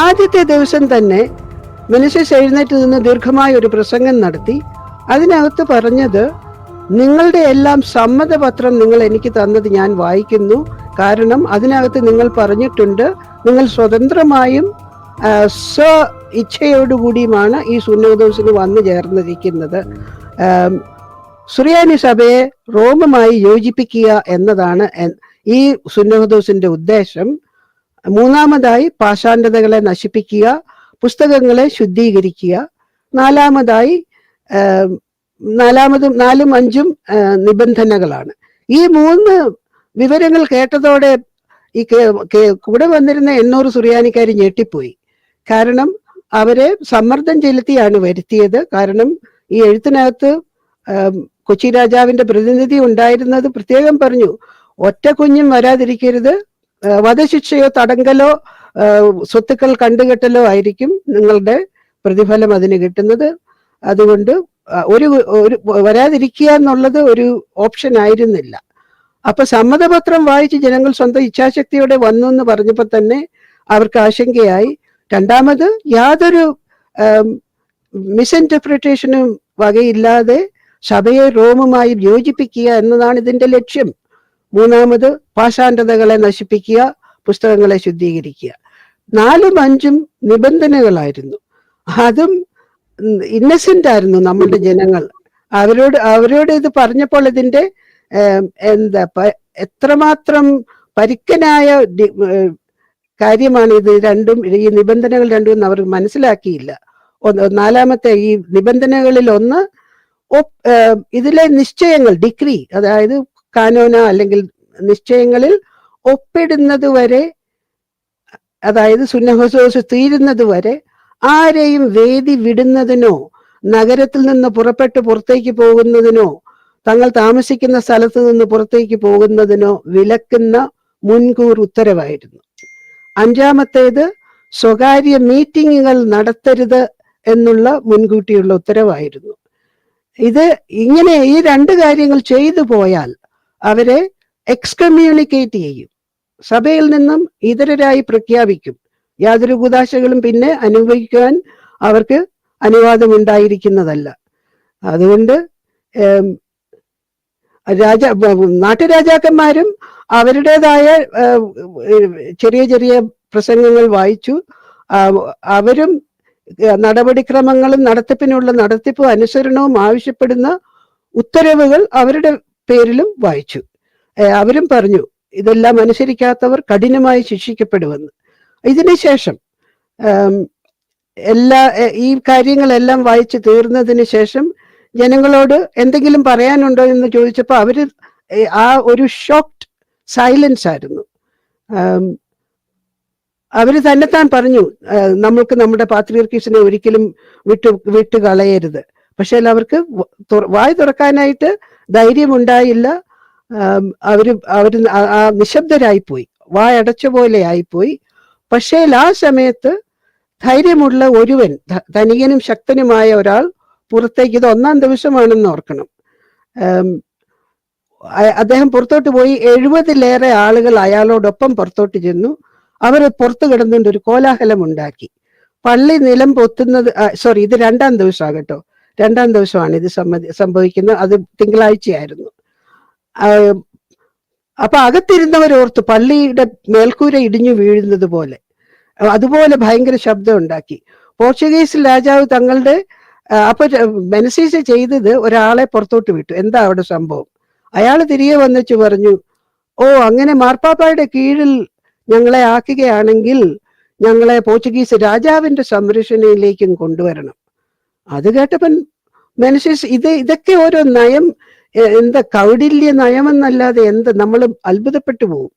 ആദ്യത്തെ ദിവസം തന്നെ മെനസിസ് എഴുന്നേറ്റ് നിന്ന് ദീർഘമായ ഒരു പ്രസംഗം നടത്തി. അതിനകത്ത് പറഞ്ഞത്, നിങ്ങളുടെ എല്ലാം സമ്മതപത്രം നിങ്ങൾ എനിക്ക് തന്നത് ഞാൻ വായിക്കുന്നു. കാരണം അതിനകത്ത് നിങ്ങൾ പറഞ്ഞിട്ടുണ്ട്, നിങ്ങൾ സ്വതന്ത്രമായും സ്വ ഇച്ഛയോടുകൂടിയുമാണ് ഈ സുന്നോദോസിന് വന്നു ചേർന്നിരിക്കുന്നത്. സുറിയാനി സഭയെ റോമുമായി യോജിപ്പിക്കുക എന്നതാണ് ഈ സുന്നോദോസിന്റെ ഉദ്ദേശം. മൂന്നാമതായി പാഷാണ്ഡതകളെ നശിപ്പിക്കുക, പുസ്തകങ്ങളെ ശുദ്ധീകരിക്കുക. നാലും അഞ്ചും നിബന്ധനകളാണ്. ഈ 3 വിവരങ്ങൾ കേട്ടതോടെ ഈ കൂടെ വന്നിരുന്ന 800 സുറിയാനിക്കാർ ഞെട്ടിപ്പോയി. കാരണം അവരെ സമ്മർദ്ദം ചെലുത്തിയാണ് വരുത്തിയത്. കാരണം ഈ എഴുത്തിനകത്ത് കൊച്ചി രാജാവിന്റെ പ്രതിനിധി ഉണ്ടായിരുന്നത് പ്രത്യേകം പറഞ്ഞു, ഒറ്റ കുഞ്ഞും വരാതിരിക്കരുത്, വധശിക്ഷയോ തടങ്കലോ സ്വത്തുക്കൾ കണ്ടുകെട്ടലോ ആയിരിക്കും നിങ്ങളുടെ പ്രതിഫലം അതിന് കിട്ടുന്നത്. അതുകൊണ്ട് ഒരു വരാതിരിക്കുക എന്നുള്ളത് ഒരു ഓപ്ഷൻ ആയിരുന്നില്ല. അപ്പൊ സമ്മതപത്രം വായിച്ച് ജനങ്ങൾ സ്വന്തം ഇച്ഛാശക്തിയോടെ വന്നു എന്ന് പറഞ്ഞപ്പോൾ തന്നെ അവർക്ക് ആശങ്കയായി. രണ്ടാമത് യാതൊരു മിസ്ഇന്റർപ്രിട്ടേഷനും വകയില്ലാതെ സഭയെ റോമുമായി യോജിപ്പിക്കുക എന്നതാണ് ഇതിന്റെ ലക്ഷ്യം. മൂന്നാമത് പാഷാണ്ഡതകളെ നശിപ്പിക്കുക, പുസ്തകങ്ങളെ ശുദ്ധീകരിക്കുക. 4ഉം 5ഉം നിബന്ധനകളായിരുന്നു. അതും ഇന്നസെന്റ് ആയിരുന്നു നമ്മളുടെ ജനങ്ങൾ. അവരോട് ഇത് പറഞ്ഞപ്പോൾ ഇതിന്റെ എത്രമാത്രം പരിക്കനായ കാര്യമാണ് ഇത് രണ്ടും, ഈ നിബന്ധനകൾ രണ്ടും എന്ന് അവർ മനസ്സിലാക്കിയില്ല. നാലാമത്തെ ഈ നിബന്ധനകളിൽ ഒന്ന്, ഇതിലെ നിശ്ചയങ്ങൾ, ഡിഗ്രി, അതായത് കാനോന അല്ലെങ്കിൽ നിശ്ചയങ്ങളിൽ ഒപ്പിടുന്നത് വരെ, അതായത് സുന്നഹോസോസ് തീരുന്നത് വരെ ആരെയും വേദി വിടുന്നതിനോ നഗരത്തിൽ നിന്ന് പുറത്തേക്ക് പോകുന്നതിനോ തങ്ങൾ താമസിക്കുന്ന സ്ഥലത്ത് നിന്ന് പുറത്തേക്ക് പോകുന്നതിനോ വിലക്കുന്ന മുൻകൂർ ഉത്തരവായിരുന്നു. 5ാമത്തേത് സ്വകാര്യ മീറ്റിങ്ങുകൾ നടത്തരുത് എന്നുള്ള മുൻകൂട്ടിയുള്ള ഉത്തരവായിരുന്നു. ഇങ്ങനെ ഈ 2 കാര്യങ്ങൾ ചെയ്തു പോയാൽ അവരെ എക്സ്കമ്മ്യൂണിക്കേറ്റ് ചെയ്യും, സഭയിൽ നിന്നും ഇതരരായി പ്രഖ്യാപിക്കും. യാതൊരു കൂദാശകളും പിന്നെ അനുഭവിക്കാൻ അവർക്ക് അനുവാദമുണ്ടായിരിക്കുന്നതല്ല. അതുകൊണ്ട് നാട്ടുരാജാക്കന്മാരും അവരുടേതായ ചെറിയ ചെറിയ പ്രസംഗങ്ങൾ വായിച്ചു. അവരും നടപടിക്രമങ്ങളും നടത്തിപ്പും അനുസരണവും ആവശ്യപ്പെടുന്ന ഉത്തരവുകൾ അവരുടെ പേരിലും വായിച്ചു. അവരും പറഞ്ഞു, ഇതെല്ലാം അനുസരിക്കാത്തവർ കഠിനമായി ശിക്ഷിക്കപ്പെടുമെന്ന്. ഇതിനുശേഷം ഈ കാര്യങ്ങളെല്ലാം വായിച്ചു തീർന്നതിന് ശേഷം ജനങ്ങളോട് എന്തെങ്കിലും പറയാനുണ്ടോ എന്ന് ചോദിച്ചപ്പോൾ അവര് ഒരു ഷോക്ക്ഡ് സൈലൻസ് ആയിരുന്നു. അവര് തന്നെത്താൻ പറഞ്ഞു, നമ്മൾക്ക് നമ്മുടെ പാത്രിയർക്കീസിനെ ഒരിക്കലും വിട്ടു കളയരുത്. പക്ഷെ അവർക്ക് വായ് തുറക്കാനായിട്ട് ധൈര്യമുണ്ടായില്ല. അവര് നിശബ്ദരായിപ്പോയി, വായടച്ച പോലെ ആയിപ്പോയി. പക്ഷേ ആ സമയത്ത് ധൈര്യമുള്ള ഒരുവൻ, ധനികനും ശക്തനുമായ ഒരാൾ പുറത്തേക്ക്, ഇത് 1ാം ദിവസമാണെന്ന് ഓർക്കണം, അദ്ദേഹം പുറത്തോട്ട് പോയി. 70-ലേറെ ആളുകൾ അയാളോടൊപ്പം പുറത്തോട്ട് ചെന്നു. അവർ പുറത്തു കിടന്നുകൊണ്ട് ഒരു കോലാഹലം ഉണ്ടാക്കി. പള്ളി നിലം പൊത്തുന്നത്, ഇത് 2ാം ദിവസമാകട്ടോ, 2ാം ദിവസമാണ് ഇത് സംഭവിക്കുന്നത്. അത് തിങ്കളാഴ്ചയായിരുന്നു. അപ്പൊ അകത്തിരുന്നവരോർത്തു പള്ളിയുടെ മേൽക്കൂര ഇടിഞ്ഞു വീഴുന്നത് പോലെ, അതുപോലെ ഭയങ്കര ശബ്ദം ഉണ്ടാക്കി. പോർച്ചുഗീസ് രാജാവ് തങ്ങളുടെ അപ്പൊ മെനസീസ് ചെയ്തത് ഒരാളെ പുറത്തോട്ട് വിട്ടു. എന്താ അവിടെ സംഭവം? അയാൾ തിരികെ വന്നിച്ചു പറഞ്ഞു, അങ്ങനെ മാർപ്പാപ്പയുടെ കീഴിൽ ഞങ്ങളെ ആക്കുകയാണെങ്കിൽ ഞങ്ങളെ പോർച്ചുഗീസ് രാജാവിന്റെ സംരക്ഷണയിലേക്കും കൊണ്ടുവരണം. അത് കേട്ടപ്പൻ മെനസീസ് ഇതൊക്കെ ഓരോ നയം, എന്താ കൗടില്യ നയമെന്നല്ലാതെ നമ്മൾ അത്ഭുതപ്പെട്ടു പോകും.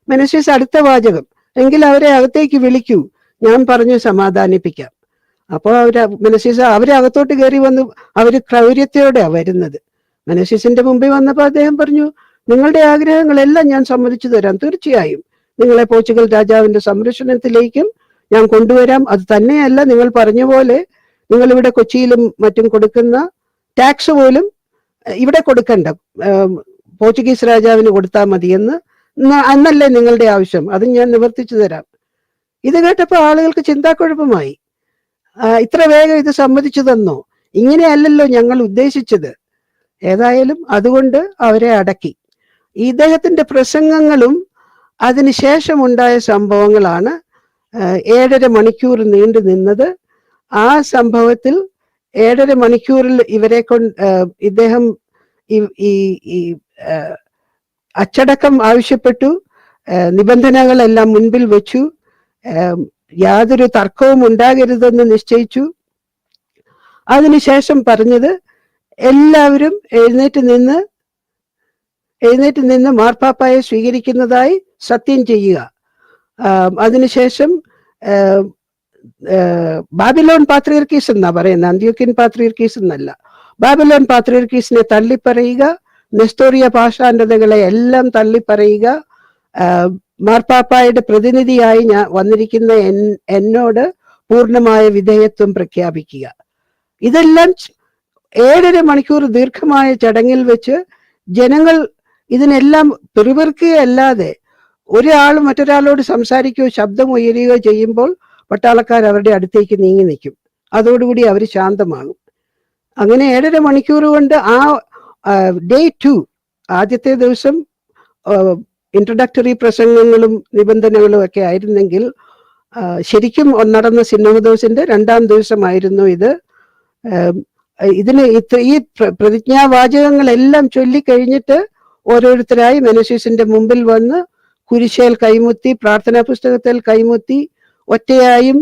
മെനസീസ് അടുത്ത വാചകം, എങ്കിൽ അവരെ അകത്തേക്ക് വിളിക്കൂ, ഞാൻ പറഞ്ഞു സമാധാനിപ്പിക്കാം. അപ്പോൾ മെനസീസ് അവരെ അകത്തോട്ട് കയറി വന്നു. അവര് ക്രൗര്യത്തോടെയാ വരുന്നത്. മെനസീസിന്റെ മുമ്പിൽ വന്നപ്പോൾ അദ്ദേഹം പറഞ്ഞു, നിങ്ങളുടെ ആഗ്രഹങ്ങളെല്ലാം ഞാൻ സമ്മതിച്ചു തരാം, തീർച്ചയായും നിങ്ങളെ പോർച്ചുഗൽ രാജാവിന്റെ സംരക്ഷണത്തിലേക്കും ഞാൻ കൊണ്ടുവരാം. അത് തന്നെയല്ല, നിങ്ങൾ പറഞ്ഞ പോലെ നിങ്ങൾ ഇവിടെ കൊച്ചിയിലും മറ്റും കൊടുക്കുന്ന ടാക്സ് പോലും ഇവിടെ കൊടുക്കണ്ട, പോർച്ചുഗീസ് രാജാവിന് കൊടുത്താൽ മതിയെന്ന്, അന്നല്ലേ നിങ്ങളുടെ ആവശ്യം, അത് ഞാൻ നിവർത്തിച്ചു തരാം. ഇത് കേട്ടപ്പോൾ ആളുകൾക്ക് ചിന്താക്കുഴപ്പമായി. ഇത്ര വേഗം ഇത് സമ്മതിച്ചു തന്നോ? ഇങ്ങനെയല്ലല്ലോ ഞങ്ങൾ ഉദ്ദേശിച്ചത്. ഏതായാലും അതുകൊണ്ട് അവരെ അടക്കി. ഇദ്ദേഹത്തിന്റെ പ്രസംഗങ്ങളും അതിനുശേഷം ഉണ്ടായ സംഭവങ്ങളാണ് 7.5 മണിക്കൂർ നീണ്ടു നിന്നത്. ആ സംഭവത്തിൽ 7.5 മണിക്കൂറിൽ ഇദ്ദേഹം ഈ അച്ചടക്കം ആവശ്യപ്പെട്ടു, നിബന്ധനകളെല്ലാം മുൻപിൽ വെച്ചു, യാതൊരു തർക്കവും ഉണ്ടാകരുതെന്ന് നിശ്ചയിച്ചു. അതിനുശേഷം പറഞ്ഞത് എല്ലാവരും എഴുന്നേറ്റ് നിന്ന് മാർപ്പാപ്പായെ സ്വീകരിക്കുന്നതായി സത്യം ചെയ്യുക. അതിനുശേഷം ബാബിലോൺ പാത്രിയർക്കീസ് എന്നാ പറയുന്നത്, അന്ത്യോക്യൻ പാത്രിയർക്കീസ് എന്നല്ല. ബാബിലോൺ പാത്രിയർക്കീസിനെ തള്ളിപ്പറയുക, നെസ്തോറിയ പാഷാണ്ഡതകളെ എല്ലാം തള്ളിപ്പറയുക, മാർപ്പാപ്പായുടെ പ്രതിനിധിയായി ഞാൻ വന്നിരിക്കുന്ന എന്നോട് പൂർണ്ണമായ വിധേയത്വം പ്രഖ്യാപിക്കുക. ഇതെല്ലാം 7.5 മണിക്കൂർ ദീർഘമായ ചടങ്ങിൽ വെച്ച് ജനങ്ങൾ ഇതിനെല്ലാം പിറുപിറുക്കുകയല്ലാതെ ഒരാൾ മറ്റൊരാളോട് സംസാരിക്കുകയോ ശബ്ദം ഉയരുകയോ ചെയ്യുമ്പോൾ പട്ടാളക്കാർ അവരുടെ അടുത്തേക്ക് നീങ്ങി നിൽക്കും. അതോടുകൂടി അവർ ശാന്തമാകും. അങ്ങനെ 7.5 മണിക്കൂർ കൊണ്ട് ആ ഡേ 2 ആദ്യത്തെ ദിവസം ഇൻട്രൊഡക്ടറി പ്രസംഗങ്ങളും നിബന്ധനകളും ഒക്കെ ആയിരുന്നെങ്കിൽ ശരിക്കും നടന്ന സിനോദോസിന്റെ 2ാം ദിവസമായിരുന്നു ഇത്. ഈ പ്രതിജ്ഞാവാചകങ്ങളെല്ലാം ചൊല്ലിക്കഴിഞ്ഞിട്ട് ഓരോരുത്തരായി മെനസിസിന്റെ മുമ്പിൽ വന്ന് കുരിശേൽ കൈമുത്തി, പ്രാർത്ഥനാ പുസ്തകത്തിൽ കൈമുത്തി, ഒറ്റയായും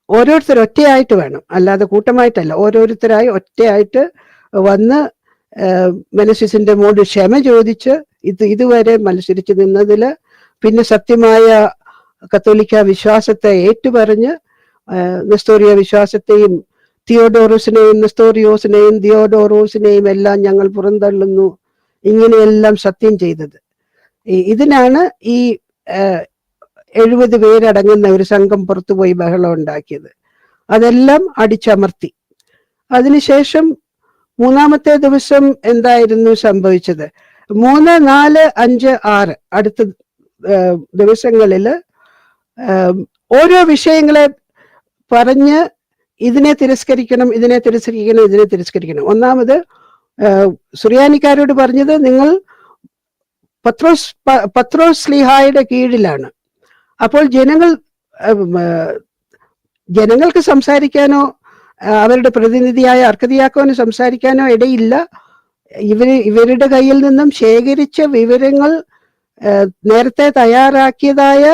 ഓരോരുത്തർ ഒറ്റയായിട്ട് വേണം, അല്ലാതെ കൂട്ടമായിട്ടല്ല, ഓരോരുത്തരായി ഒറ്റയായിട്ട് വന്ന് മെനസിസിന്റെ മോട് ക്ഷമ ചോദിച്ച് ഇതുവരെ മത്സരിച്ച് നിന്നതില് പിന്നെ സത്യമായ കത്തോലിക്ക വിശ്വാസത്തെ ഏറ്റുപറഞ്ഞ് നെസ്തോറിയ വിശ്വാസത്തെയും തിയോഡോറോസിനെയും നെസ്തോറിയോസിനെയും ദിയോഡോറോസിനെയും എല്ലാം ഞങ്ങൾ പുറന്തള്ളുന്നു, ഇങ്ങനെയെല്ലാം സത്യം ചെയ്തത്. ഇതിനാണ് ഈ 70 പേരടങ്ങുന്ന ഒരു സംഘം പുറത്തുപോയി ബഹളം ഉണ്ടാക്കിയത്. അതെല്ലാം അടിച്ചമർത്തി. അതിനുശേഷം 3ാമത്തെ ദിവസം എന്തായിരുന്നു സംഭവിച്ചത്? 3, 4, 5, 6 അടുത്ത ദിവസങ്ങളിൽ ഓരോ വിഷയങ്ങളെ പറഞ്ഞ് ഇതിനെ തിരസ്കരിക്കണം. ഒന്നാമത് സുറിയാനിക്കാരോട് പറഞ്ഞത്, നിങ്ങൾ പത്രോസ് ശ്ലീഹായുടെ കീഴിലാണ്. അപ്പോൾ ജനങ്ങൾക്ക് സംസാരിക്കാനോ അവരുടെ പ്രതിനിധിയായ അർക്കദിയാക്കോന് സംസാരിക്കാനോ ഇടയില്ല. ഇവരുടെ കയ്യിൽ നിന്നും ശേഖരിച്ച വിവരങ്ങൾ നേരത്തെ തയ്യാറാക്കിയതായ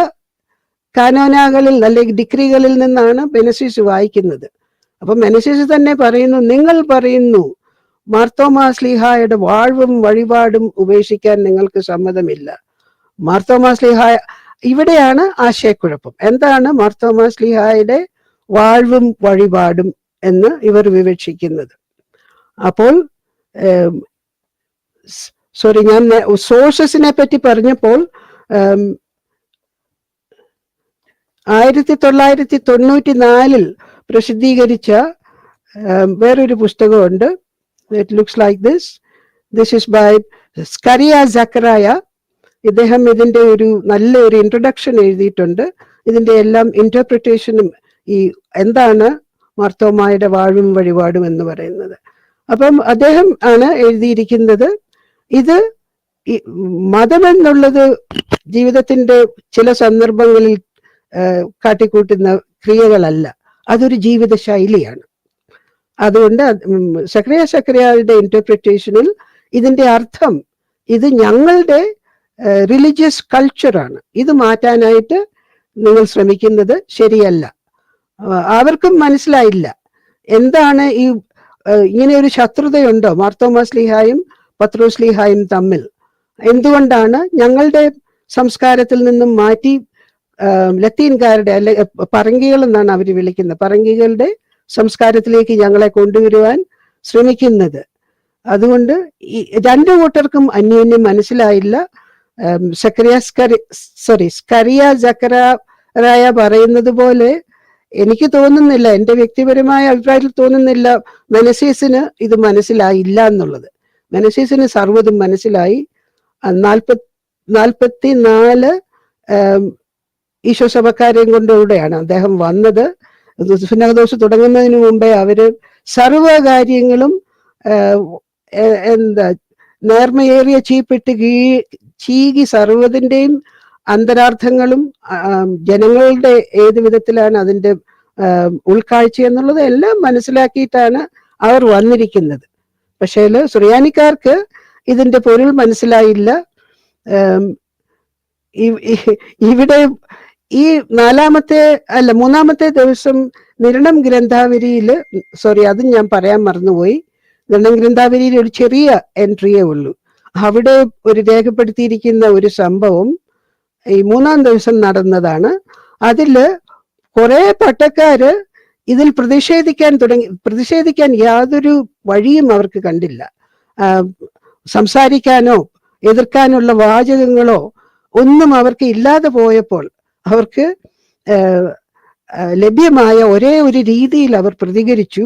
കാനോനകളിൽ അല്ലെങ്കിൽ ഡിക്രികളിൽ നിന്നാണ് മെനസിസ് വായിക്കുന്നത്. അപ്പൊ മെനസിസ് തന്നെ പറയുന്നു, നിങ്ങൾ പറയുന്നു മാർത്തോമാ ശ്ലീഹായുടെ വാഴ്വും വഴിപാടും ഉപേക്ഷിക്കാൻ നിങ്ങൾക്ക് സമ്മതമില്ല. മാർത്തോമാ ശ്ലീഹ, ഇവിടെയാണ് ആശയക്കുഴപ്പം. എന്താണ് മാർത്തോമാ ശ്ലീഹായുടെ വാഴ്വും വഴിപാടും എന്ന് ഇവർ വിവക്ഷിക്കുന്നത്? അപ്പോൾ ഞാൻ സോഴ്സസിനെ പറ്റി പറഞ്ഞപ്പോൾ 1994 പ്രസിദ്ധീകരിച്ച വേറൊരു പുസ്തകമുണ്ട്. It looks like this is by Scaria Zacharia. ഇദ്ദേഹം ഇതിന്റെ നല്ലൊരു ഇൻട്രൊഡക്ഷൻ എഴുതിയിട്ടുണ്ട്. ഇതിന്റെ എല്ലാം ഇന്റർപ്രിറ്റേഷനും ഈ എന്താണ് മാർത്തോമായുടെ വാഴും വഴിപാടും എന്ന് പറയുന്നത്. അപ്പം അദ്ദേഹം ആണ് എഴുതിയിരിക്കുന്നത്, ഇത് മതമെന്നുള്ളത് ജീവിതത്തിന്റെ ചില സന്ദർഭങ്ങളിൽ കാട്ടിക്കൂട്ടുന്ന ക്രിയകളല്ല, അതൊരു ജീവിത ശൈലിയാണ്. അതുകൊണ്ട് സക്കറിയയുടെ ഇന്റർപ്രിറ്റേഷനിൽ ഇതിന്റെ അർത്ഥം ഇത് ഞങ്ങളുടെ റിലീജിയസ് കൾച്ചറാണ്, ഇത് മാറ്റാനായിട്ട് നിങ്ങൾ ശ്രമിക്കുന്നത് ശരിയല്ല. അവർക്കും മനസ്സിലായില്ല എന്താണ് ഇങ്ങനെ ഒരു ശത്രുതയുണ്ടോ മാർത്തോമാ ശ്ലീഹായും പത്രോസ് ശ്ലീഹായും തമ്മിൽ. എന്തുകൊണ്ടാണ് ഞങ്ങളുടെ സംസ്കാരത്തിൽ നിന്നും മാറ്റി ലത്തീൻകാരുടെ അല്ലെ പറങ്കികൾ എന്നാണ് അവർ വിളിക്കുന്നത്, പറങ്കികളുടെ സംസ്കാരത്തിലേക്ക് ഞങ്ങളെ കൊണ്ടുവരുവാൻ ശ്രമിക്കുന്നത്? അതുകൊണ്ട് ഈ രണ്ടു കൂട്ടർക്കും അന്യോന്യം മനസ്സിലായില്ല. സ്കറിയ സക്കറായ പറയുന്നത് പോലെ എനിക്ക് തോന്നുന്നില്ല, എൻ്റെ വ്യക്തിപരമായ അഭിപ്രായത്തിൽ തോന്നുന്നില്ല മെനസീസിന് ഇത് മനസ്സിലായില്ല എന്നുള്ളത്. മെനസീസിന് സർവ്വതും മനസ്സിലായി. 44 ഈശോ സഭക്കാരെയും കൊണ്ടുകൂടെയാണ് അദ്ദേഹം വന്നത്. സുന്നഹദോസ് തുടങ്ങുന്നതിന് മുമ്പേ അവര് സർവകാര്യങ്ങളും എന്താ നേർമയേറിയ ചീപ്പിട്ട് ചീകി സർവ്വതിന്റെയും അന്തരാർത്ഥങ്ങളും ജനങ്ങളുടെ ഏത് വിധത്തിലാണ് അതിന്റെ ഉൾക്കാഴ്ച എന്നുള്ളത് എല്ലാം മനസ്സിലാക്കിയിട്ടാണ് അവർ വന്നിരിക്കുന്നത്. പക്ഷേ സുറിയാനിക്കാർക്ക് ഇതിന്റെ പൊരുൾ മനസ്സിലായില്ല. ഇവിടെ ഈ മൂന്നാമത്തെ ദിവസം നിരണം ഗ്രന്ഥാവലിയില്, സോറി അതും ഞാൻ പറയാൻ മറന്നുപോയി, നിരണം ഗ്രന്ഥാവലിയിൽ ഒരു ചെറിയ എൻട്രിയേ ഉള്ളൂ. അവിടെ ഒരു രേഖപ്പെടുത്തിയിരിക്കുന്ന ഒരു സംഭവം ഈ മൂന്നാം ദിവസം നടന്നതാണ്. അതില് കുറെ പട്ടക്കാര് ഇതിൽ പ്രതിഷേധിക്കാൻ യാതൊരു വഴിയും അവർക്ക് കണ്ടില്ല. സംസാരിക്കാനോ എതിർക്കാനുള്ള വാചകങ്ങളോ ഒന്നും അവർക്ക് ഇല്ലാതെ പോയപ്പോൾ അവർക്ക് ലഭ്യമായ ഒരേ ഒരു രീതിയിൽ അവർ പ്രതികരിച്ചു.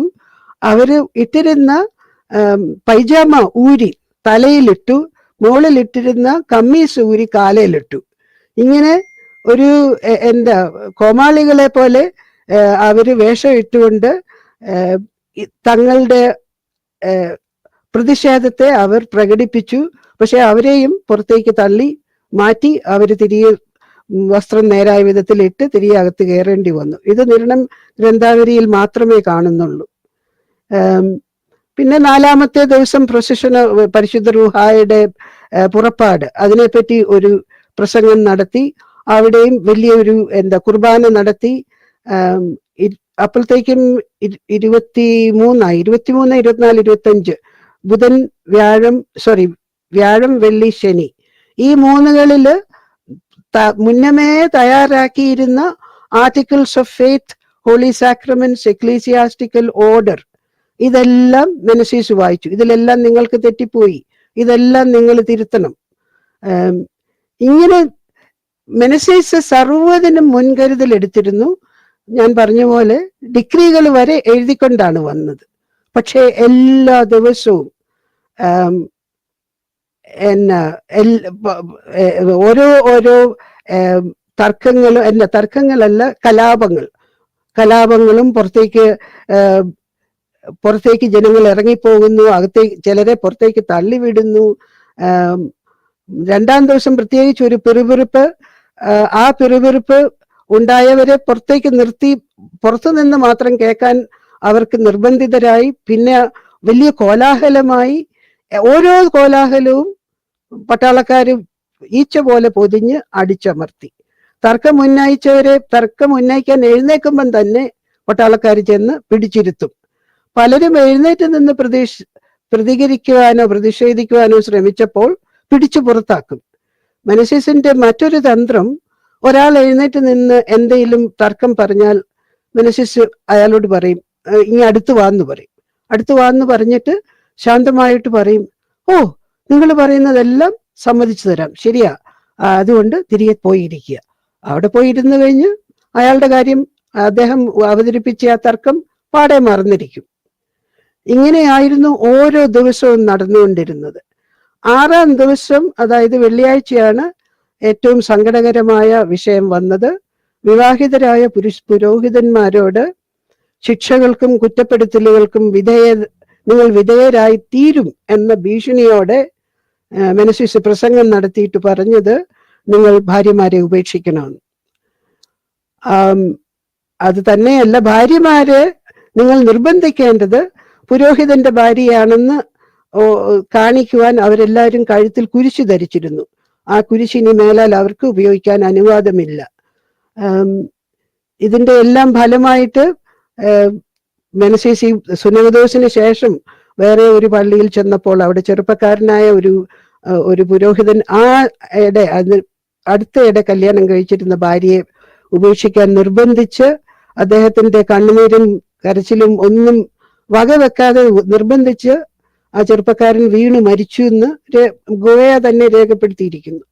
അവര് ഇട്ടിരുന്ന പൈജാമ ഊരി തലയിലിട്ടു, മുകളിലിട്ടിരുന്ന കമ്മീസ് ഊരി കാലയിലിട്ടു. ഇങ്ങനെ ഒരു കോമാളികളെ പോലെ അവര് വേഷം ഇട്ടുകൊണ്ട് തങ്ങളുടെ പ്രതിഷേധത്തെ അവർ പ്രകടിപ്പിച്ചു. പക്ഷെ അവരെയും പുറത്തേക്ക് തള്ളി മാറ്റി അവര് തിരികെ വസ്ത്രം നേരായ വിധത്തിൽ ഇട്ട് തിരികെ അകത്ത് കയറേണ്ടി വന്നു. ഇത് നിരണം ഗ്രന്ഥാവലിയിൽ മാത്രമേ കാണുന്നുള്ളൂ. പിന്നെ നാലാമത്തെ ദിവസം പ്രൊസഷൻ, പരിശുദ്ധ റൂഹായുടെ പുറപ്പാട്, അതിനെപ്പറ്റി ഒരു പ്രസംഗം നടത്തി. അവിടെയും വലിയൊരു കുർബാന നടത്തി. അപ്പോഴത്തേക്കും 23, 24, 25 ബുധൻ, വ്യാഴം, വെള്ളി, ശനി ഈ മൂന്നുകളില് മുന്നമേ തയ്യാറാക്കിയിരുന്ന articles of faith, holy sacraments, ecclesiastical order, ഇതെല്ലാം മെനസീസ് വായിച്ചു. ഇതിലെല്ലാം നിങ്ങൾക്ക് തെറ്റിപ്പോയി, ഇതെല്ലാം നിങ്ങൾ തിരുത്തണം. ഇങ്ങനെ മെനസീസ് സർവ്വതിനും മുൻകരുതൽ എടുത്തിരുന്നു. ഞാൻ പറഞ്ഞ പോലെ ഡിഗ്രികൾ വരെ എഴുതിക്കൊണ്ടാണ് വന്നത്. പക്ഷേ എല്ലാ ദിവസവും ഓരോ തർക്കങ്ങളല്ല, കലാപങ്ങളും പുറത്തേക്ക് ജനങ്ങൾ ഇറങ്ങിപ്പോകുന്നു, ചിലരെ പുറത്തേക്ക് തള്ളിവിടുന്നു. രണ്ടാം ദിവസം പ്രത്യേകിച്ച് ഒരു പിറുപിറുപ്പ്, ആ പിറുപിറുപ്പ് ഉണ്ടായവരെ പുറത്തേക്ക് നിർത്തി പുറത്തുനിന്ന് മാത്രം കേൾക്കാൻ അവർക്ക് നിർബന്ധിതരായി. പിന്നെ വലിയ കോലാഹലമായി. ഓരോ കോലാഹലവും പട്ടാളക്കാരും ഈച്ച പോലെ പൊതിഞ്ഞ് അടിച്ചമർത്തി. തർക്കം ഉന്നയിക്കാൻ എഴുന്നേക്കുമ്പം തന്നെ പട്ടാളക്കാർ ചെന്ന് പിടിച്ചിരുത്തും. പലരും എഴുന്നേറ്റ് നിന്ന് പ്രതികരിക്കുവാനോ പ്രതിഷേധിക്കുവാനോ ശ്രമിച്ചപ്പോൾ പിടിച്ചു പുറത്താക്കും. മെനസീസിന്റെ മറ്റൊരു തന്ത്രം, ഒരാൾ എഴുന്നേറ്റ് നിന്ന് എന്തെങ്കിലും തർക്കം പറഞ്ഞാൽ മെനസീസ് അയാളോട് പറയും, ഇനി അടുത്ത് വാന്ന് പറഞ്ഞിട്ട് ശാന്തമായിട്ട് പറയും, ഓ നിങ്ങൾ പറയുന്നതെല്ലാം സമ്മതിച്ചു തരാം, ശരിയാ, അതുകൊണ്ട് തിരികെ പോയിരിക്കുക. അവിടെ പോയിരുന്നു കഴിഞ്ഞ് അയാളുടെ കാര്യം, അദ്ദേഹം അവതരിപ്പിച്ച ആ തർക്കം പാടെ മറന്നിരിക്കും. ഇങ്ങനെയായിരുന്നു ഓരോ ദിവസവും നടന്നുകൊണ്ടിരുന്നത്. ആറാം ദിവസം, അതായത് വെള്ളിയാഴ്ചയാണ് ഏറ്റവും സങ്കടകരമായ വിഷയം വന്നത്. വിവാഹിതരായ പുരോഹിതന്മാരോട് ശിക്ഷകൾക്കും കുറ്റപ്പെടുത്തലുകൾക്കും നിങ്ങൾ വിധേയരായി തീരും എന്ന ഭീഷണിയോടെ മെനസീസ് പ്രസംഗം നടത്തിയിട്ട് പറഞ്ഞത്, നിങ്ങൾ ഭാര്യമാരെ ഉപേക്ഷിക്കണമെന്ന്. അത് തന്നെയല്ല, ഭാര്യമാരെ നിങ്ങൾ നിർബന്ധിക്കേണ്ടത് പുരോഹിതന്റെ ഭാര്യയാണെന്ന് കാണിക്കുവാൻ അവരെല്ലാവരും കഴുത്തിൽ കുരിശ് ധരിച്ചിരുന്നു. ആ കുരിശിനി മേലാൽ അവർക്ക് ഉപയോഗിക്കാൻ അനുവാദമില്ല. ഇതിന്റെ എല്ലാം ഫലമായിട്ട് മെനസീസ് സുന്നഹദോസിന് ശേഷം വേറെ ഒരു പള്ളിയിൽ ചെന്നപ്പോൾ അവിടെ ചെറുപ്പക്കാരനായ ഒരു പുരോഹിതൻ അടുത്തയിടെ കല്യാണം കഴിച്ചിരുന്ന ഭാര്യയെ ഉപേക്ഷിക്കാൻ നിർബന്ധിച്ച്, അദ്ദേഹത്തിന്റെ കണ്ണുനീരും കരച്ചിലും ഒന്നും വകവെക്കാതെ നിർബന്ധിച്ച് ആ ചെറുപ്പക്കാരൻ വീണു മരിച്ചു എന്ന് ഗോയ തന്നെ രേഖപ്പെടുത്തിയിരിക്കുന്നു.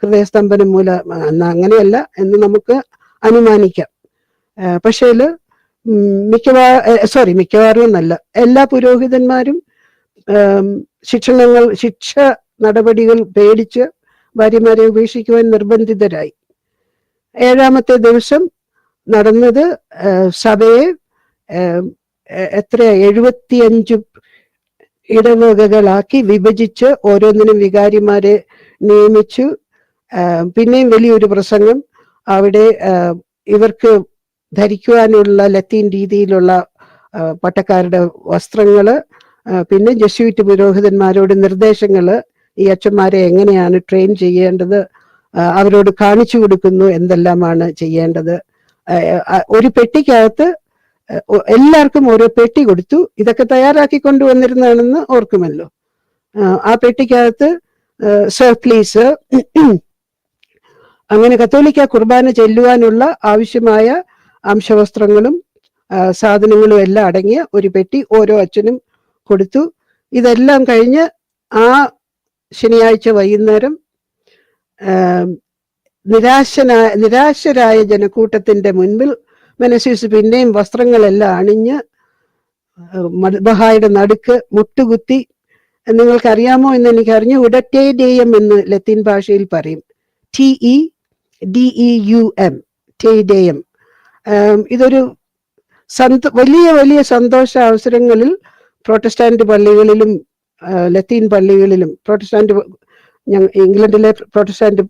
ഹൃദയസ്തംഭനം മൂലം. അങ്ങനെയല്ല എന്ന് നമുക്ക് അനുമാനിക്കാം. പക്ഷേ മിക്കവാറും എന്നല്ല, എല്ലാ പുരോഹിതന്മാരും ശിക്ഷ നടപടികൾ പേടിച്ച് ഭാര്യമാരെ ഉപേക്ഷിക്കുവാൻ നിർബന്ധിതരായി. ഏഴാമത്തെ ദിവസം നടന്നത് സഭയെ എത്ര 75 ഇടവകകളാക്കി വിഭജിച്ച് ഓരോന്നിനും വികാരിമാരെ നിയമിച്ചു. പിന്നെയും വലിയൊരു പ്രസംഗം. അവിടെ ഇവർക്ക് ധരിക്കുവാനുള്ള ലത്തീൻ രീതിയിലുള്ള പട്ടക്കാരുടെ വസ്ത്രങ്ങള്, പിന്നെ ജെസ്യൂട്ട് പുരോഹിതന്മാരോട് നിർദ്ദേശങ്ങള്, ഈ അച്ഛന്മാരെ എങ്ങനെയാണ് ട്രെയിൻ ചെയ്യേണ്ടത്, അവരോട് കാണിച്ചു കൊടുക്കുന്നു എന്തെല്ലാമാണ് ചെയ്യേണ്ടത്. ഒരു പെട്ടിക്കകത്ത് എല്ലാവർക്കും ഓരോ പെട്ടി കൊടുത്തു. ഇതൊക്കെ തയ്യാറാക്കി കൊണ്ടുവന്നിരുന്നതാണെന്ന് ഓർക്കുമല്ലോ. ആ പെട്ടിക്കകത്ത് സർപ്ലീസ്, അങ്ങനെ കത്തോലിക്ക കുർബാന ചെല്ലുവാനുള്ള ആവശ്യമായ അംശവസ്ത്രങ്ങളും സാധനങ്ങളും എല്ലാം അടങ്ങിയ ഒരു പെട്ടി ഓരോ അച്ഛനും കൊടുത്തു. ഇതെല്ലാം കഴിഞ്ഞ് ആ ശനിയാഴ്ച വൈകുന്നേരം നിരാശരായ ജനക്കൂട്ടത്തിന്റെ മുൻപിൽ മെനസിസ് പിന്നെയും വസ്ത്രങ്ങളെല്ലാം അണിഞ്ഞ് മദ്ബഹായുടെ നടുക്ക് മുട്ടുകുത്തി. നിങ്ങൾക്കറിയാമോ എന്ന് എനിക്ക് അറിഞ്ഞുകൂടാ, ടേ ഡേയം എന്ന് ലത്തീൻ ഭാഷയിൽ പറയും. TEDEUM, ടേ ഡേയം. ഇതൊരു വലിയ വലിയ സന്തോഷ അവസരങ്ങളിൽ പ്രൊട്ടസ്റ്റാന്റ് പള്ളികളിലും ലത്തീൻ പള്ളികളിലും, ഇംഗ്ലണ്ടിലെ പ്രൊട്ടസ്റ്റാന്റ്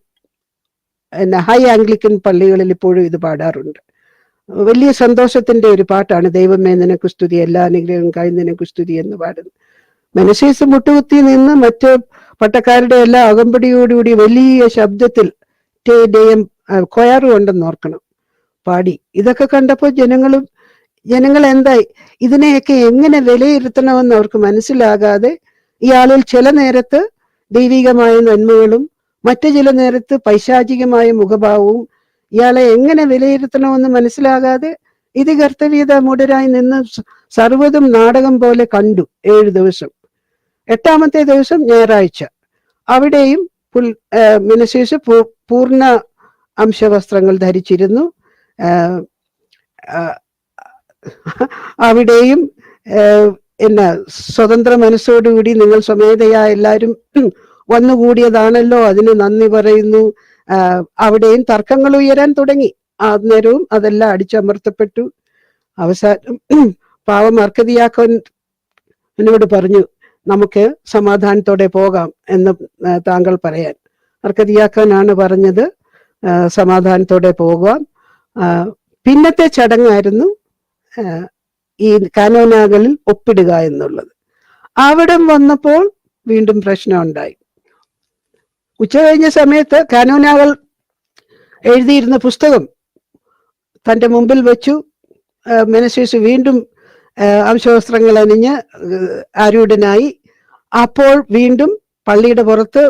ഹൈ ആംഗ്ലിക്കൻ പള്ളികളിൽ ഇപ്പോഴും ഇത് പാടാറുണ്ട്. വലിയ സന്തോഷത്തിന്റെ ഒരു പാട്ടാണ്. ദൈവമേ നിനക്ക് സ്തുതി, എല്ലാ അനുഗ്രഹവും കഴിഞ്ഞ് നിനക്ക് സ്തുതി എന്ന് പാടുന്നു. മെനസീസ് മുട്ടുകുത്തി നിന്ന് മറ്റ് പട്ടക്കാരുടെ എല്ലാ അകമ്പടിയോടുകൂടി വലിയ ശബ്ദത്തിൽ ടേ ഡേയം കൊയറും ഉണ്ടെന്ന് ഓർക്കണം പാടി. ഇതൊക്കെ കണ്ടപ്പോൾ ജനങ്ങൾ എന്തായി, ഇതിനെയൊക്കെ എങ്ങനെ വിലയിരുത്തണമെന്ന് അവർക്ക് മനസ്സിലാകാതെ, ഇയാളിൽ ചില നേരത്ത് ദൈവികമായ നന്മകളും മറ്റു ചില നേരത്ത് പൈശാചികമായ മുഖഭാവവും, ഇയാളെ എങ്ങനെ വിലയിരുത്തണമെന്ന് മനസ്സിലാകാതെ ഇത് കർത്തവ്യത മൂഢരായി നിന്ന് സർവ്വതും നാടകം പോലെ കണ്ടു 7 ദിവസം. 8ാമത്തെ ദിവസം ഞായറാഴ്ച അവിടെയും മെനസീസ് പൂർണ്ണ അംശവസ്ത്രങ്ങൾ ധരിച്ചിരുന്നു. അവിടെയും സ്വതന്ത്ര മനസ്സോടുകൂടി നിങ്ങൾ സ്വമേധയാ എല്ലാവരും വന്നുകൂടിയതാണല്ലോ, അതിന് നന്ദി പറയുന്നു. അവിടെയും തർക്കങ്ങൾ ഉയരാൻ തുടങ്ങി. അന്നേരവും അതെല്ലാം അടിച്ചമർത്തപ്പെട്ടു. അവസാനം പാവം അർക്കദിയാക്കോനോട് പറഞ്ഞു, നമുക്ക് സമാധാനത്തോടെ പോകാം എന്ന് താങ്കൾ പറയാൻ. അർക്കദിയാക്കോനാണ് പറഞ്ഞത് സമാധാനത്തോടെ പോകാം. പിന്നത്തെ ചടങ്ങായിരുന്നു ഈ കാനോനാകളിൽ ഒപ്പിടുക എന്നുള്ളത്. അവിടം വന്നപ്പോൾ വീണ്ടും പ്രശ്നം ഉണ്ടായി. ഉച്ച കഴിഞ്ഞ സമയത്ത് കാനോനാകൾ എഴുതിയിരുന്ന പുസ്തകം തൻ്റെ മുമ്പിൽ വെച്ചു. മെനസീസ് വീണ്ടും അംശവസ്ത്രങ്ങൾ അണിഞ്ഞ് ആരൂഢനായി. അപ്പോൾ വീണ്ടും പള്ളിയുടെ പുറത്ത്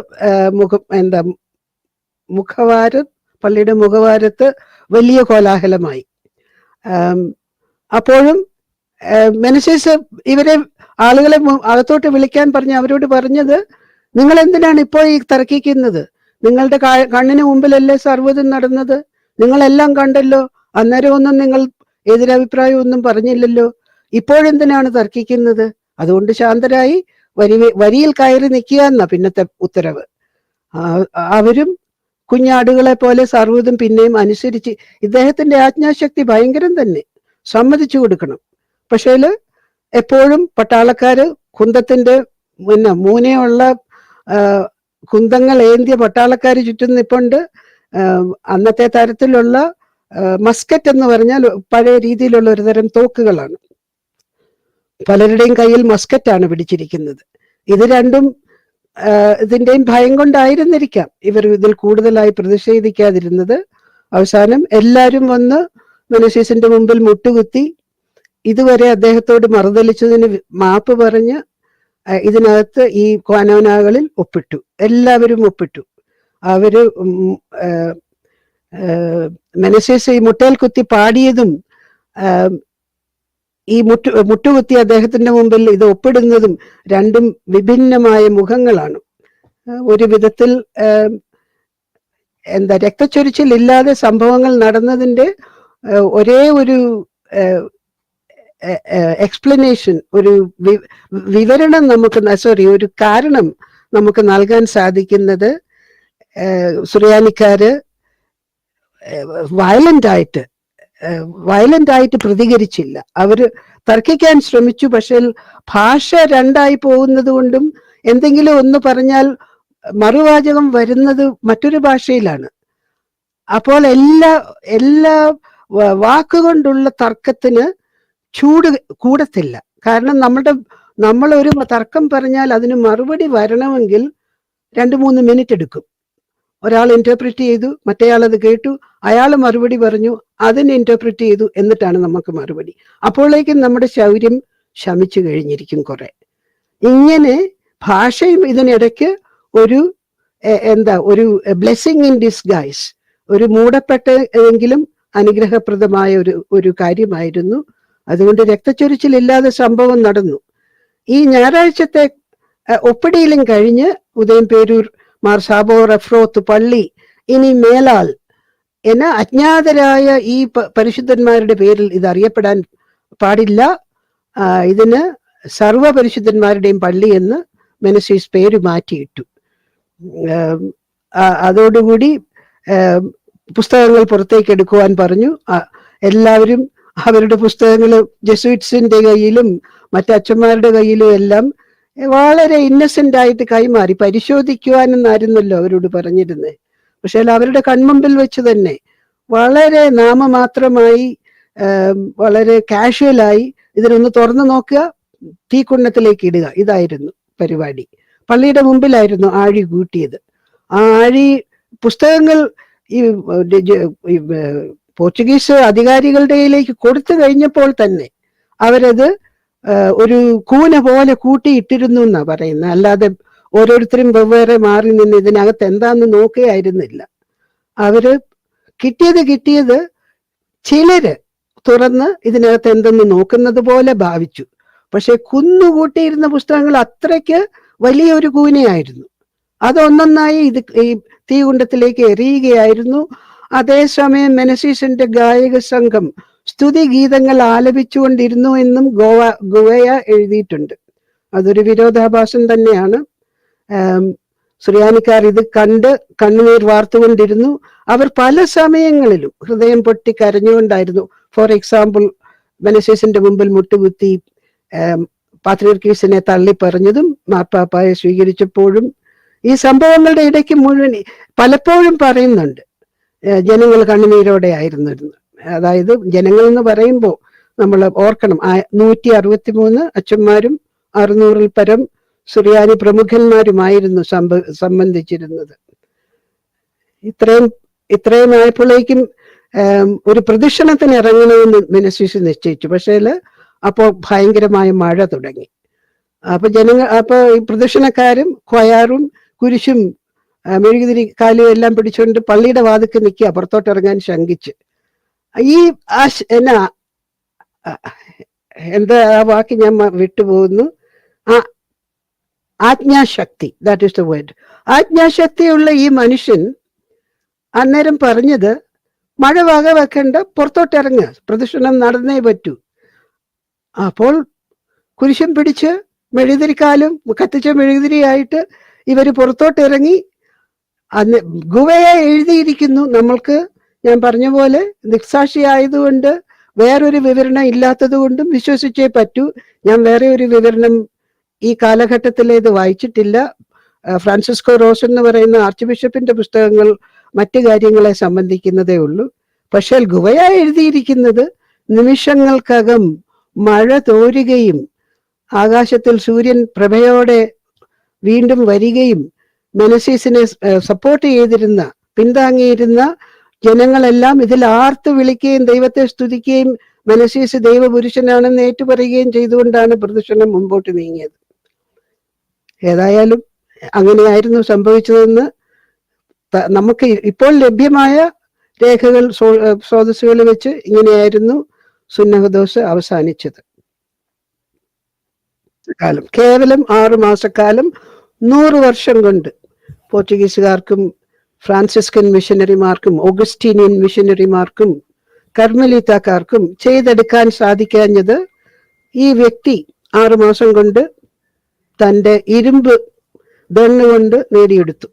പള്ളിയുടെ മുഖവാരത്ത് വലിയ കോലാഹലമായി. അപ്പോഴും മെനസീസ് ആളുകളെ അകത്തോട്ട് വിളിക്കാൻ പറഞ്ഞ് അവരോട് പറഞ്ഞത്, നിങ്ങൾ എന്തിനാണ് ഇപ്പോൾ ഈ തർക്കിക്കുന്നത്? നിങ്ങളുടെ കണ്ണിന് മുമ്പിലല്ലേ സർവ്വതും നടന്നത്? നിങ്ങളെല്ലാം കണ്ടല്ലോ. അന്നേരം ഒന്നും നിങ്ങൾ എതിരഭിപ്രായം ഒന്നും പറഞ്ഞില്ലല്ലോ. ഇപ്പോഴെന്തിനാണ് തർക്കിക്കുന്നത്? അതുകൊണ്ട് ശാന്തരായി വരിയിൽ കയറി നിൽക്കുക എന്നാ പിന്നത്തെ ഉത്തരവ്. അവരും കുഞ്ഞാടുകളെ പോലെ സർവ്വതും പിന്നെയും അനുസരിച്ച്. ഇദ്ദേഹത്തിന്റെ ആജ്ഞാശക്തി ഭയങ്കരം തന്നെ, സമ്മതിച്ചു കൊടുക്കണം. പക്ഷേ എപ്പോഴും പട്ടാളക്കാര് കുന്തത്തിന്റെ മൂനയുള്ള കുന്തങ്ങൾ ഏന്തിയ പട്ടാളക്കാര് ചുറ്റും നിപ്പുണ്ട്. അന്നത്തെ തരത്തിലുള്ള മസ്കറ്റ് എന്ന് പറഞ്ഞാൽ പഴയ രീതിയിലുള്ള ഒരു തരം തോക്കുകളാണ്. പലരുടെയും കയ്യിൽ മസ്കറ്റാണ് പിടിച്ചിരിക്കുന്നത്. ഇത് രണ്ടും ഇതിന്റെയും ഭയം കൊണ്ടായിരുന്നിരിക്കാം ഇവർ ഇതിൽ കൂടുതലായി പ്രതിഷേധിക്കാതിരുന്നത്. അവസാനം എല്ലാവരും വന്ന് മെനസീസിന്റെ മുമ്പിൽ മുട്ടുകുത്തി ഇതുവരെ അദ്ദേഹത്തോട് മറുതലിച്ചതിന് മാപ്പ് പറഞ്ഞ് ഇതിനകത്ത് ഈ കാനോനാകളിൽ ഒപ്പിട്ടു. എല്ലാവരും ഒപ്പിട്ടു. അവര് മെനസീസ് ഈ മുട്ടയിൽ കുത്തി പാടിയതും ഈ മുട്ടുകുത്തി അദ്ദേഹത്തിന്റെ മുമ്പിൽ ഇത് ഒപ്പിടുന്നതും രണ്ടും വിഭിന്നമായ മുഖങ്ങളാണ്. ഒരു വിധത്തിൽ രക്തച്ചൊരിച്ചിൽ ഇല്ലാതെ സംഭവങ്ങൾ നടന്നതിന്റെ ഒരേ ഒരു എക്സ്പ്ലനേഷൻ, ഒരു വിവരണം ഒരു കാരണം നമുക്ക് നൽകാൻ സാധിക്കുന്നത് സുറിയാനിക്കാര് വയലന്റ് ആയിട്ട് പ്രതികരിച്ചില്ല. അവര് തർക്കിക്കാൻ ശ്രമിച്ചു. പക്ഷേ ഭാഷ രണ്ടായി പോകുന്നത് കൊണ്ടും എന്തെങ്കിലും ഒന്ന് പറഞ്ഞാൽ മറുവാചകം വരുന്നത് മറ്റൊരു ഭാഷയിലാണ്. അപ്പോൾ എല്ലാ വാക്കുകൊണ്ടുള്ള തർക്കത്തിന് ചൂട് കൂടത്തില്ല. കാരണം നമ്മൾ ഒരു തർക്കം പറഞ്ഞാൽ അതിന് മറുപടി വരണമെങ്കിൽ 2-3 മിനിറ്റ് എടുക്കും. ഒരാൾ ഇന്റർപ്രിറ്റ് ചെയ്തു, മറ്റേയാൾ അത് കേട്ടു, അയാൾ മറുപടി പറഞ്ഞു, അതിന് ഇന്റർപ്രിറ്റ് ചെയ്തു, എന്നിട്ടാണ് നമുക്ക് മറുപടി. അപ്പോഴേക്കും നമ്മുടെ ശൗര്യം ശമിച്ചു കഴിഞ്ഞിരിക്കും കുറെ. ഇങ്ങനെ ഭാഷയും ഇതിനിടയ്ക്ക് ഒരു ഒരു ബ്ലെസ്സിങ് ഇൻ ഡിസ്ഗൈസ്, ഒരു മൂടപ്പെട്ടെങ്കിലും അനുഗ്രഹപ്രദമായ ഒരു കാര്യമായിരുന്നു. അതുകൊണ്ട് രക്തച്ചൊരിച്ചിലില്ലാതെ സംഭവം നടന്നു. ഈ ഞായറാഴ്ചത്തെ ഒപ്പിടിയിലും കഴിഞ്ഞ് ഉദയംപേരൂർ മാർ സാബോർ എഫ്രോത്ത് പള്ളി ഇനി മേലാൽ എന്ന അജ്ഞാതരായ ഈ പരിശുദ്ധന്മാരുടെ പേരിൽ ഇത് അറിയപ്പെടാൻ പാടില്ല, ഇതിന് സർവ പരിശുദ്ധന്മാരുടെയും പള്ളി എന്ന് മെനസീസ് പേര് മാറ്റിയിട്ടു. അതോടുകൂടി പുസ്തകങ്ങൾ പുറത്തേക്ക് എടുക്കുവാൻ പറഞ്ഞു. എല്ലാവരും അവരുടെ പുസ്തകങ്ങൾ ജെസുയിറ്റ്സിന്റെ കയ്യിലും മറ്റച്ഛന്മാരുടെ കയ്യിലും എല്ലാം വളരെ ഇന്നസെന്റ് ആയിട്ട് കൈമാറി. പരിശോധിക്കുവാനെന്നായിരുന്നല്ലോ അവരോട് പറഞ്ഞിരുന്നത്. പക്ഷെ അവരുടെ കൺമുമ്പിൽ വെച്ച് തന്നെ വളരെ നാമമാത്രമായി, വളരെ കാഷ്വലായി ഇതിനൊന്ന് തുറന്നു നോക്കുക, തീക്കുണ്ണത്തിലേക്ക് ഇടുക, ഇതായിരുന്നു പരിപാടി. പള്ളിയുടെ മുമ്പിലായിരുന്നു ആഴി കൂട്ടിയത്. ആ ആഴി പുസ്തകങ്ങൾ ഈ പോർച്ചുഗീസ് അധികാരികളുടെ കയ്യിലേക്ക് കൊടുത്തു കഴിഞ്ഞപ്പോൾ തന്നെ അവരത് ഒരു കൂന പോലെ കൂട്ടിയിട്ടിരുന്നു എന്നാ പറയുന്നത്. അല്ലാതെ ഓരോരുത്തരും വെവ്വേറെ മാറി നിന്ന് ഇതിനകത്ത് എന്താന്ന് നോക്കുകയായിരുന്നില്ല. അവര് കിട്ടിയത് ചിലര് തുറന്ന് ഇതിനകത്ത് എന്തെന്ന് നോക്കുന്നത് പോലെ ഭാവിച്ചു. പക്ഷെ കുന്നുകൂട്ടിയിരുന്ന പുസ്തകങ്ങൾ അത്രയ്ക്ക് വലിയൊരു കൂനയായിരുന്നു. അതൊന്നൊന്നായി ഈ തീകുണ്ടത്തിലേക്ക് എറിയുകയായിരുന്നു. അതേസമയം മെനസീസിന്റെ ഗായക സംഘം സ്തുതി ഗീതങ്ങൾ ആലപിച്ചുകൊണ്ടിരുന്നു എന്നും ഗുവയ എഴുതിയിട്ടുണ്ട്. അതൊരു വിരോധാഭാസം തന്നെയാണ്. സുറിയാനിക്കാർ ഇത് കണ്ട് കണ്ണുനീർ വാർത്തുകൊണ്ടിരുന്നു. അവർ പല സമയങ്ങളിലും ഹൃദയം പൊട്ടി കരഞ്ഞുകൊണ്ടായിരുന്നു. ഫോർ എക്സാമ്പിൾ, മെനസീസിന്റെ മുമ്പിൽ മുട്ടുകുത്തി പാത്രിയർക്കീസിനെ തള്ളി പറഞ്ഞതും മാർപ്പാപ്പായെ സ്വീകരിച്ചപ്പോഴും ഈ സംഭവങ്ങളുടെ ഇടയ്ക്ക് മുഴുവൻ പലപ്പോഴും പറയുന്നുണ്ട് ജനങ്ങൾ കണ്ണുനീരോടെ ആയിരുന്നിരുന്നു. അതായത് ജനങ്ങൾ എന്ന് പറയുമ്പോൾ നമ്മൾ ഓർക്കണം, 163 അച്ഛന്മാരും 600-ൽ പരം സുറിയാനി പ്രമുഖന്മാരുമായിരുന്നു സംബന്ധിച്ചിരുന്നത്. ഇത്രയും ആയപ്പോഴേക്കും ഒരു പ്രദക്ഷിണത്തിന് ഇറങ്ങണമെന്ന് മെനസീസ് നിശ്ചയിച്ചു. പക്ഷേ അപ്പോൾ ഭയങ്കരമായ മഴ തുടങ്ങി. അപ്പൊ ഈ പ്രദക്ഷിണക്കാരും ക്വയാറും കുരിശും മെഴുകുതിരി കാലും എല്ലാം പിടിച്ചുകൊണ്ട് പള്ളിയുടെ വാതിക്ക് നിൽക്കുക, പുറത്തോട്ട് ഇറങ്ങാൻ ശങ്കിച്ച്. ഈ എന്താ ആ വാക്ക് ഞാൻ വിട്ടുപോകുന്നു. ആജ്ഞാശക്തി, ദാറ്റ് ഈസ് ദ വേർഡ്. ആജ്ഞാശക്തിയുള്ള ഈ മനുഷ്യൻ അന്നേരം പറഞ്ഞത്, മഴ വക വെക്കണ്ട, പുറത്തോട്ട് ഇറങ്ങുക, പ്രദക്ഷിണം നടന്നേ പറ്റൂ. അപ്പോൾ കുരിശും പിടിച്ച് മെഴുകുതിരിക്കാലും കത്തിച്ച മെഴുകുതിരിയായിട്ട് ഇവര് പുറത്തോട്ട് ഇറങ്ങി. അന്ന് ഗുവയ എഴുതിയിരിക്കുന്നു. നമ്മൾക്ക് ഞാൻ പറഞ്ഞ പോലെ ദിക്സാക്ഷിയായതുകൊണ്ട് വേറൊരു വിവരണം ഇല്ലാത്തത് കൊണ്ടും വിശ്വസിച്ചേ പറ്റൂ. ഞാൻ വേറെ ഒരു വിവരണം ഈ കാലഘട്ടത്തിലേത് വായിച്ചിട്ടില്ല. ഫ്രാൻസിസ്കോ റോസ് എന്ന് പറയുന്ന ആർച്ച് ബിഷപ്പിന്റെ പുസ്തകങ്ങൾ മറ്റു കാര്യങ്ങളെ സംബന്ധിക്കുന്നതേ ഉള്ളൂ. പക്ഷേ ഗുവയ എഴുതിയിരിക്കുന്നത് നിമിഷങ്ങൾക്കകം മഴ തോരുകയും ആകാശത്തിൽ സൂര്യൻ പ്രഭയോടെ വീണ്ടും വരികയും മെനസീസിനെ സപ്പോർട്ട് ചെയ്തിരുന്ന, പിന്താങ്ങിയിരുന്ന ജനങ്ങളെല്ലാം ഇതിൽ ആർത്ത് വിളിക്കുകയും ദൈവത്തെ സ്തുതിക്കുകയും മെനസീസ് ദൈവപുരുഷനാണെന്ന് ഏറ്റുപറയുകയും ചെയ്തുകൊണ്ടാണ് പ്രദക്ഷിണം മുമ്പോട്ട് നീങ്ങിയത്. ഏതായാലും അങ്ങനെയായിരുന്നു സംഭവിച്ചതെന്ന് നമുക്ക് ഇപ്പോൾ ലഭ്യമായ രേഖകൾ, സ്രോതസ്സുകൾ വെച്ച് ഇങ്ങനെയായിരുന്നു സുന്നഹദോസ് അവസാനിച്ചത്. കാലം കേവലം 6 മാസക്കാലം 100 വർഷം കൊണ്ട് പോർച്ചുഗീസുകാർക്കും ഫ്രാൻസിസ്കൻ മിഷനറിമാർക്കും ഓഗസ്റ്റീനിയൻ മിഷനറിമാർക്കും കർമ്മലീത്തക്കാർക്കും ചെയ്തെടുക്കാൻ സാധിക്കാഞ്ഞത് ഈ വ്യക്തി 6 മാസം കൊണ്ട് തൻ്റെ ഇരുമ്പ് ദണ്ണുകൊണ്ട് നേടിയെടുത്തു.